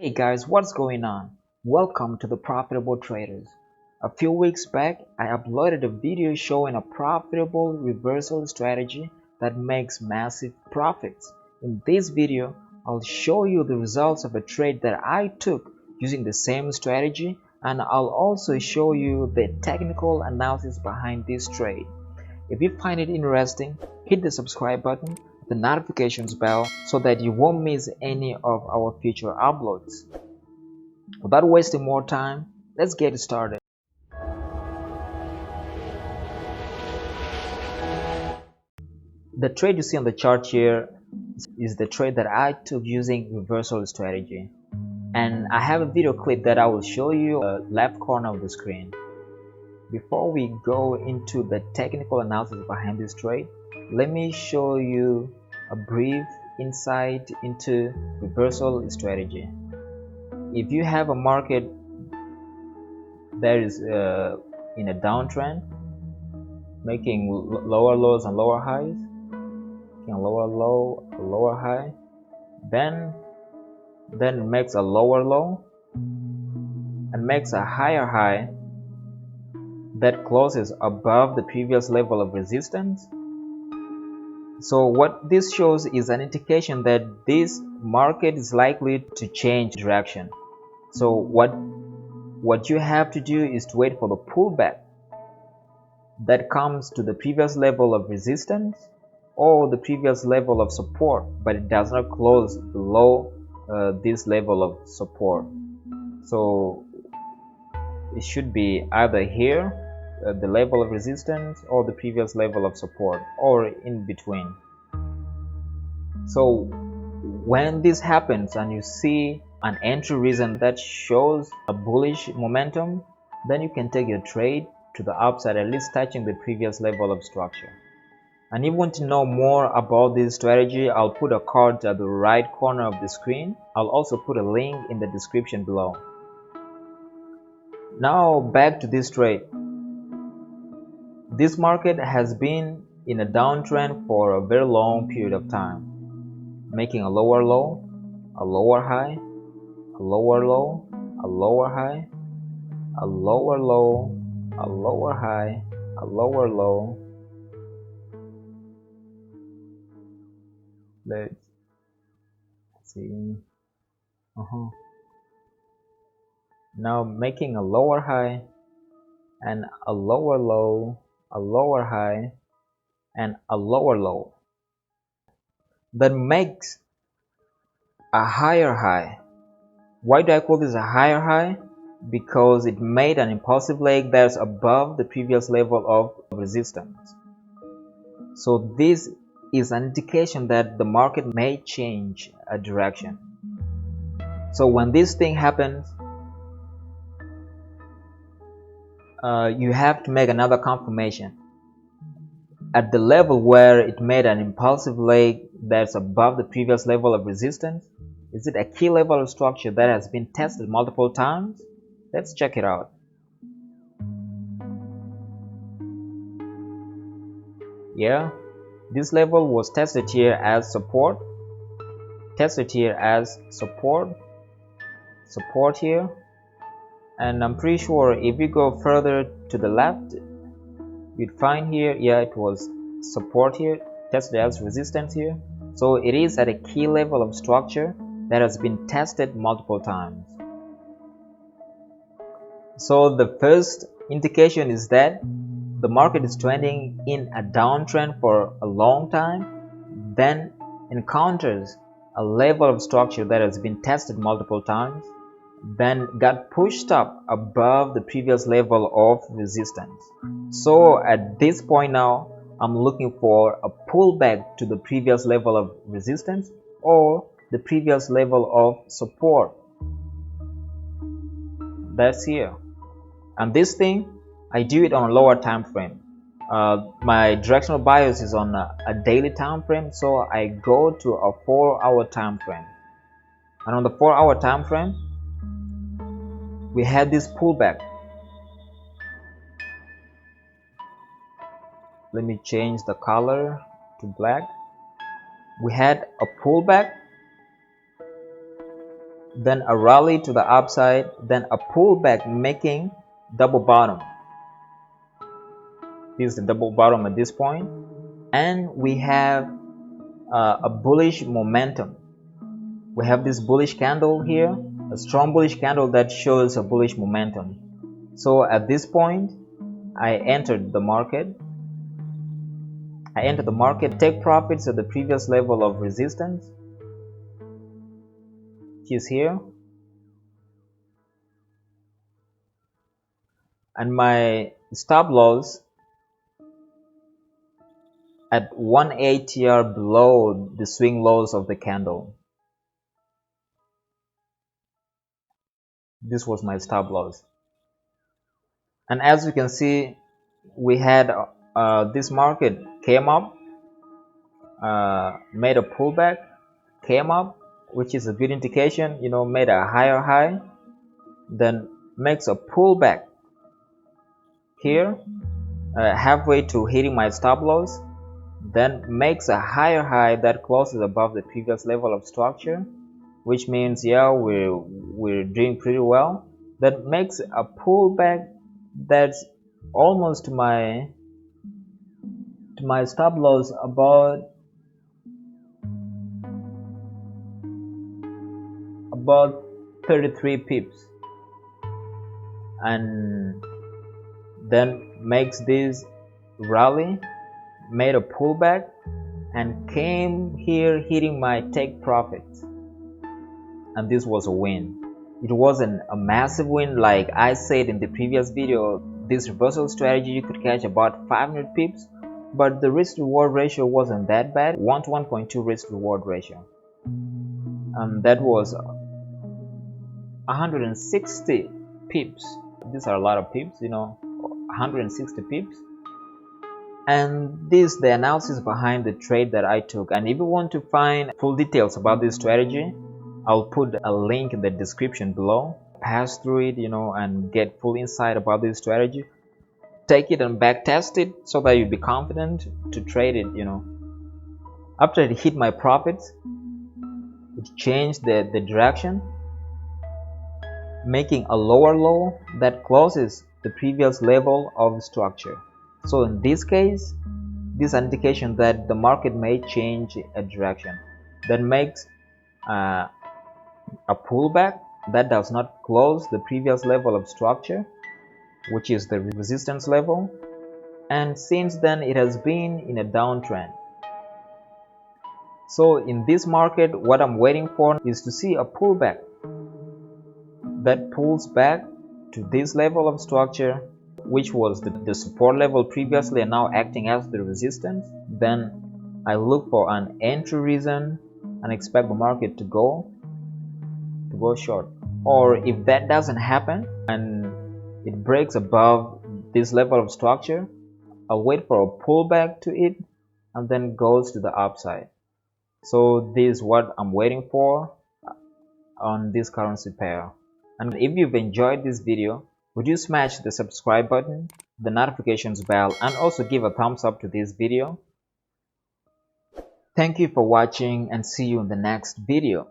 Hey guys, what's going on? Welcome to the Profitable Traders. A few weeks back, I uploaded a video showing a profitable reversal strategy that makes massive profits. In this video, I'll show you the results of a trade that I took using the same strategy, and I'll also show you the technical analysis behind this trade. If you find it interesting, hit the subscribe button, the notifications bell, so that you won't miss any of our future uploads. Without wasting more time, let's get started. The trade you see on the chart here is the trade that I took using reversal strategy, and I have a video clip that I will show you left corner of the screen. Before we go into the technical analysis behind this trade, let me show you a brief insight into reversal strategy. If you have a market that is in a downtrend, making lower lows and lower highs, making lower low, lower high, then makes a lower low and makes a higher high that closes above the previous level of resistance. So what this shows is an indication that this market is likely to change direction. So what you have to do is to wait for the pullback that comes to the previous level of resistance or the previous level of support, but it does not close below this level of support. So it should be either here, the level of resistance, or the previous level of support, or in between. So when this happens and you see an entry reason that shows a bullish momentum, then you can take your trade to the upside, at least touching the previous level of structure. And if you want to know more about this strategy, I'll put a card at the right corner of the screen. I'll also put a link in the description below. Now back to this trade. This market has been in a downtrend for a very long period of time, making a lower low, a lower high, a lower low, a lower high, a lower low, a lower high, a lower low. Let's see. Now making a lower high and a lower low, a lower high and a lower low. That makes a higher high. Why do I call this a higher high? Because it made an impulsive leg that's above the previous level of resistance. So this is an indication that the market may change a direction. So when this thing happens, you have to make another confirmation. At the level where it made an impulsive leg that's above the previous level of resistance, is it a key level of structure that has been tested multiple times? Let's check it out. Yeah, this level was tested here as support, tested here as support, support here, and I'm pretty sure if you go further to the left, you'd find here, yeah, it was support here, tested as resistance here. So it is at a key level of structure that has been tested multiple times. So the first indication is that the market is trending in a downtrend for a long time, then encounters a level of structure that has been tested multiple times, then got pushed up above the previous level of resistance. So at this point now, I'm looking for a pullback to the previous level of resistance or the previous level of support. That's here. And this thing, I do it on a lower time frame. My directional bias is on a daily time frame, so I go to a 4-hour time frame. And on the 4-hour time frame, we had this pullback. Let me change the color to black. We had a pullback then a rally to the upside, then a pullback making double bottom. This is the double bottom at this point, and we have a bullish momentum. We have this bullish candle here, a strong bullish candle that shows a bullish momentum. So at this point, I entered the market. Take profits at the previous level of resistance, which is here, and my stop loss at 1 ATR below the swing lows of the candle. This was my stop loss, and as you can see, we had this market came up, made a pullback, came up, which is a good indication, made a higher high, then makes a pullback here, halfway to hitting my stop loss, then makes a higher high that closes above the previous level of structure, which means, yeah, we're doing pretty well. That makes a pullback that's almost to my stop loss, about 33 pips, and then makes this rally, made a pullback, and came here hitting my take profits, and this was a win. It wasn't a massive win like I said in the previous video. This reversal strategy you could catch about 500 pips, but the risk reward ratio wasn't that bad, 1 to 1.2 risk reward ratio, and that was 160 pips. These are a lot of pips, 160 pips. And this is the analysis behind the trade that I took. And if you want to find full details about this strategy, I'll put a link in the description below. Pass through it, and get full insight about this strategy. Take it and back test it so that you'll be confident to trade it, After it hit my profits, it changed the direction, making a lower low that closes the previous level of structure. So in this case, this indication that the market may change a direction. That makes a pullback that does not close the previous level of structure, which is the resistance level, and since then it has been in a downtrend. So in this market, what I'm waiting for is to see a pullback that pulls back to this level of structure, which was the support level previously and now acting as the resistance. Then I look for an entry reason and expect the market to go short. Or if that doesn't happen and it breaks above this level of structure, I'll wait for a pullback to it and then goes to the upside. So this is what I'm waiting for on this currency pair. And if you've enjoyed this video, would you smash the subscribe button, the notifications bell, and also give a thumbs up to this video? Thank you for watching, and see you in the next video.